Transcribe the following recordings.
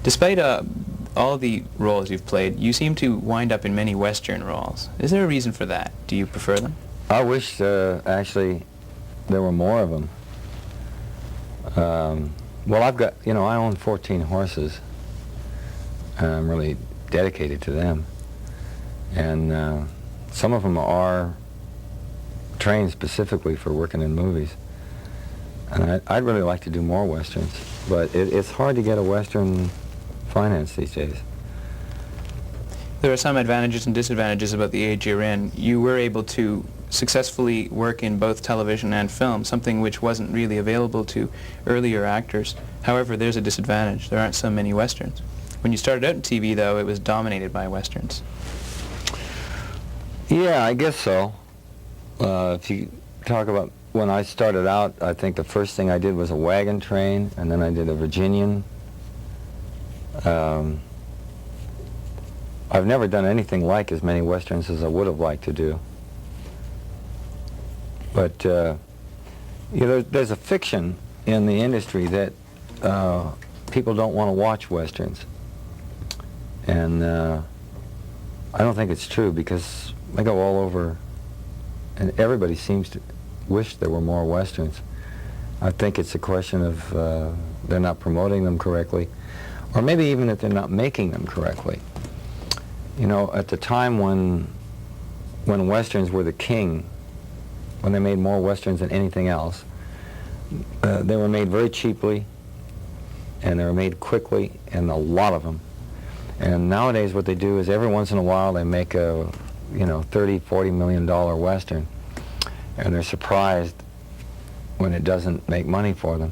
Despite all the roles you've played, you seem to wind up in many Western roles. Is there a reason for that? Do you prefer them? I wish, actually, there were more of them. Well, I've got, I own 14 horses, and I'm really dedicated to them. And some of them are trained specifically for working in movies. And I'd really like to do more Westerns, but it's hard to get a Western financed these days. There are some advantages and disadvantages about the age you're in. You were able to successfully work in both television and film, something which wasn't really available to earlier actors. However, there's a disadvantage. There aren't so many Westerns. When you started out in TV, though, it was dominated by Westerns. Yeah, I guess so. If you talk about when I started out, I think the first thing I did was a wagon train, and then I did a Virginian. I've never done anything like as many Westerns as I would have liked to do. But there's a fiction in the industry that people don't want to watch Westerns. And I don't think it's true, because I go all over, and everybody seems to wish there were more Westerns. I think it's a question of they're not promoting them correctly, or maybe even that they're not making them correctly. At the time when Westerns were the king, when they made more Westerns than anything else, they were made very cheaply, and they were made quickly, and a lot of them. And nowadays what they do is every once in a while they make a $30–40 million Western, and they're surprised when it doesn't make money for them.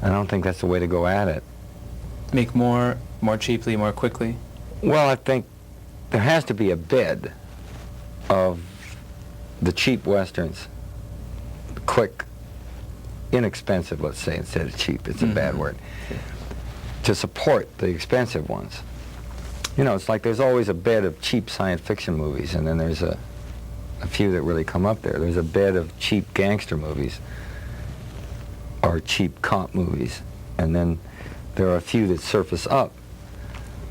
I don't think that's the way to go at it. Make more cheaply, more quickly? Well, I think there has to be a bid of the cheap Westerns, quick, inexpensive, let's say, instead of cheap. It's a bad word. To support the expensive ones. It's like there's always a bed of cheap science fiction movies, and then there's a few that really come up there. There's a bed of cheap gangster movies, or cheap cop movies, and then there are a few that surface up.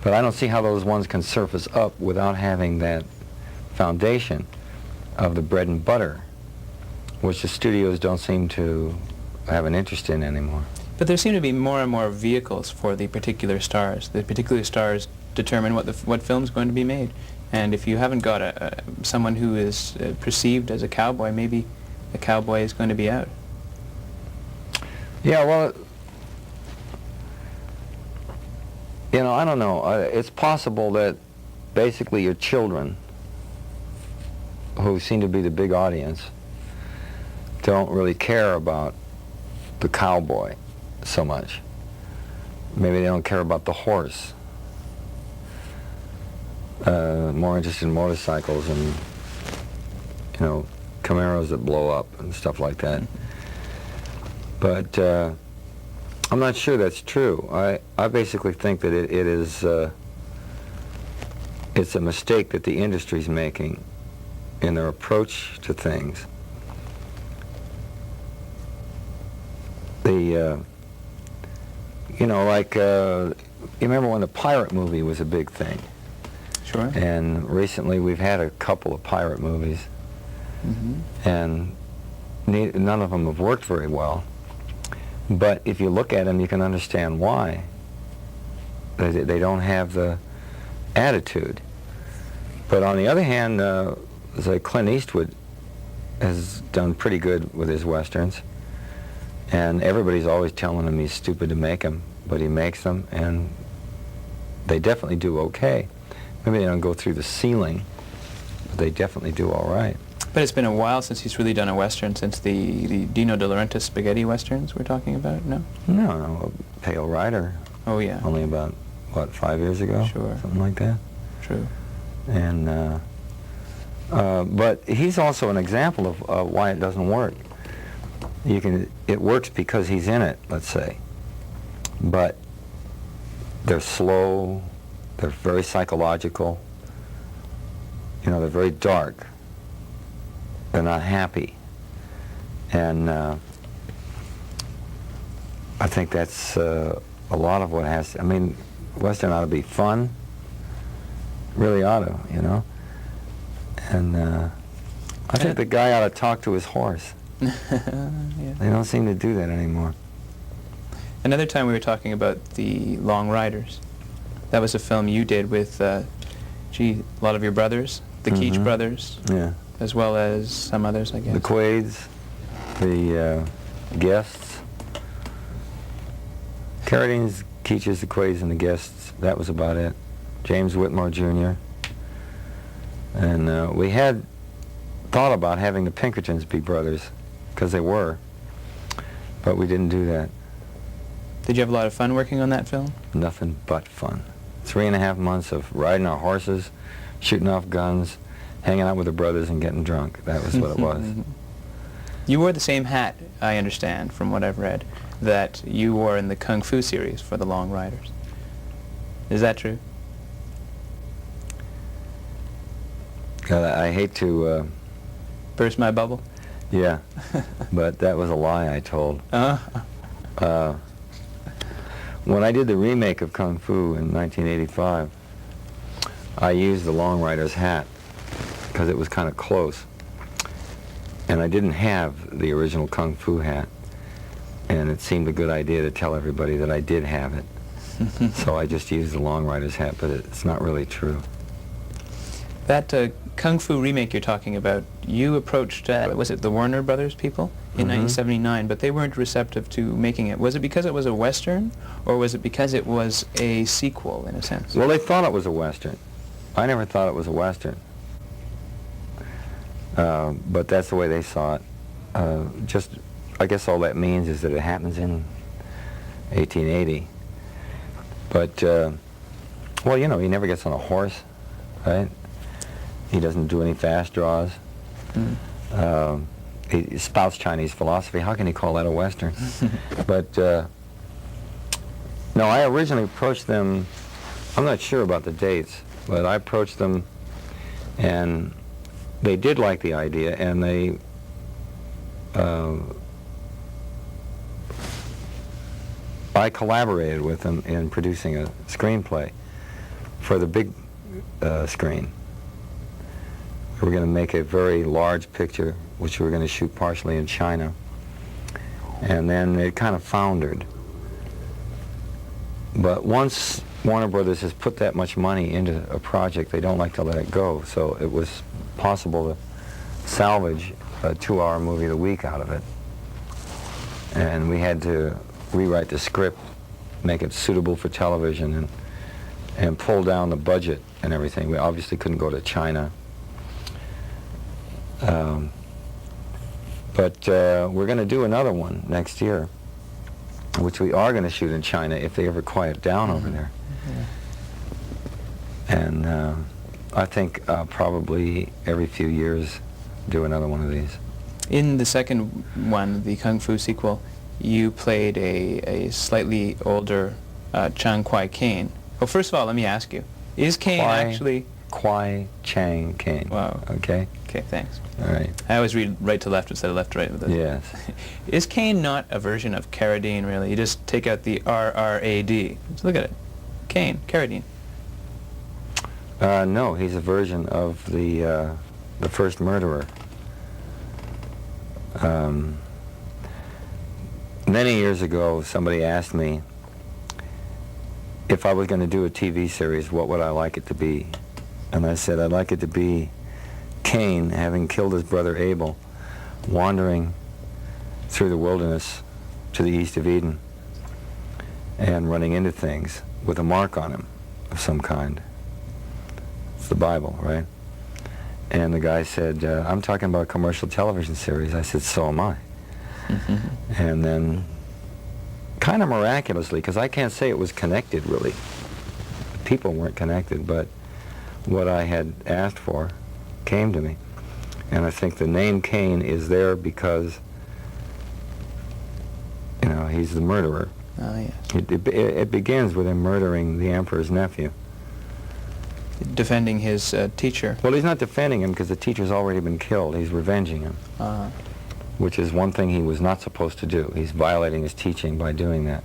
But I don't see how those ones can surface up without having that foundation of the bread and butter, which the studios don't seem to have an interest in anymore. But there seem to be more and more vehicles for the particular stars. The particular stars determine what film's going to be made. And if you haven't got someone who is perceived as a cowboy, maybe the cowboy is going to be out. Yeah, well, I don't know. It's possible that basically your children, who seem to be the big audience, don't really care about the cowboy so much. Maybe they don't care about the horse. More interested in motorcycles and, Camaros that blow up and stuff like that. But I'm not sure that's true. I basically think that it's a mistake that the industry's making in their approach to things. You remember when the pirate movie was a big thing? Sure. And recently we've had a couple of pirate movies, and none of them have worked very well. But if you look at them, you can understand why. They don't have the attitude. But on the other hand, Clint Eastwood has done pretty good with his Westerns. And everybody's always telling him he's stupid to make them, but he makes them, and they definitely do okay. Maybe they don't go through the ceiling, but they definitely do all right. But it's been a while since he's really done a Western, since the Dino De Laurentiis spaghetti Westerns we're talking about, no? No, Pale Rider. Oh, yeah. Only about, 5 years ago? Sure. Something like that. True. And, but he's also an example of why it doesn't work. It works because he's in it, let's say. But they're slow, they're very psychological, they're very dark. They're not happy. And I think that's a lot of what has, I mean, Western ought to be fun. Really ought to, you know. And I think the guy ought to talk to his horse. Yeah. They don't seem to do that anymore. Another time we were talking about the Long Riders. That was a film you did with, a lot of your brothers, the Keach brothers, Yeah. as well as some others, I guess. The Quaids, the Guests. Carradine's, Keach's, the Quaids, and the Guests. That was about it. James Whitmore Jr. And we had thought about having the Pinkertons be brothers, because they were, but we didn't do that. Did you have a lot of fun working on that film? Nothing but fun. 3.5 months of riding our horses, shooting off guns, hanging out with the brothers and getting drunk. That was what it was. You wore the same hat, I understand, from what I've read, that you wore in the Kung Fu series for the Long Riders. Is that true? I hate to... Burst my bubble? Yeah, but that was a lie I told. When I did the remake of Kung Fu in 1985, I used the Long Rider's hat because it was kind of close. And I didn't have the original Kung Fu hat. And it seemed a good idea to tell everybody that I did have it. So I just used the Long Rider's hat, but it's not really true. That Kung Fu remake you're talking about, you approached, was it the Warner Brothers people in 1979, but they weren't receptive to making it. Was it because it was a Western, or was it because it was a sequel, in a sense? Well, they thought it was a Western. I never thought it was a Western. But that's the way they saw it. Just, I guess all that means is that it happens in 1880. But, well, you know, he never gets on a horse, right? He doesn't do any fast draws. He spouts Chinese philosophy. How can he call that a Western? But, no, I originally approached them, I'm not sure about the dates, but I approached them, and they did like the idea, and they I collaborated with them in producing a screenplay for the big screen. We were going to make a very large picture, which we were going to shoot partially in China. And then it kind of foundered. But once Warner Brothers has put that much money into a project, they don't like to let it go. So it was possible to salvage a 2-hour movie a week out of it. And we had to rewrite the script, make it suitable for television, and pull down the budget and everything. We obviously couldn't go to China. But we're going to do another one next year, which we are going to shoot in China if they ever quiet down over there. And I think probably every few years do another one of these. In the second one, the Kung Fu sequel, you played a slightly older Chiang Kai-Kane. Well, first of all, let me ask you, is Kane actually... Kwai Chang Kane. Wow. Okay? Okay, thanks. All right. I always read right to left instead of left to right with this. Yes. Is Kane not a version of Carradine, really? You just take out the R-R-A-D. Just look at it. Kane, Carradine. No, he's a version of the first murderer. Many years ago, somebody asked me if I was going to do a TV series, what would I like it to be? And I said, I'd like it to be Cain, having killed his brother Abel, wandering through the wilderness to the east of Eden and running into things with a mark on him of some kind. It's the Bible, right? And the guy said, I'm talking about a commercial television series. I said, so am I. And then, kind of miraculously, because I can't say it was connected really. People weren't connected, but what I had asked for came to me. And I think the name Cain is there because, you know, he's the murderer. Oh, yes. It begins with him murdering the emperor's nephew. Defending his teacher. Well, he's not defending him because the teacher's already been killed. He's revenging him, which is one thing he was not supposed to do. He's violating his teaching by doing that.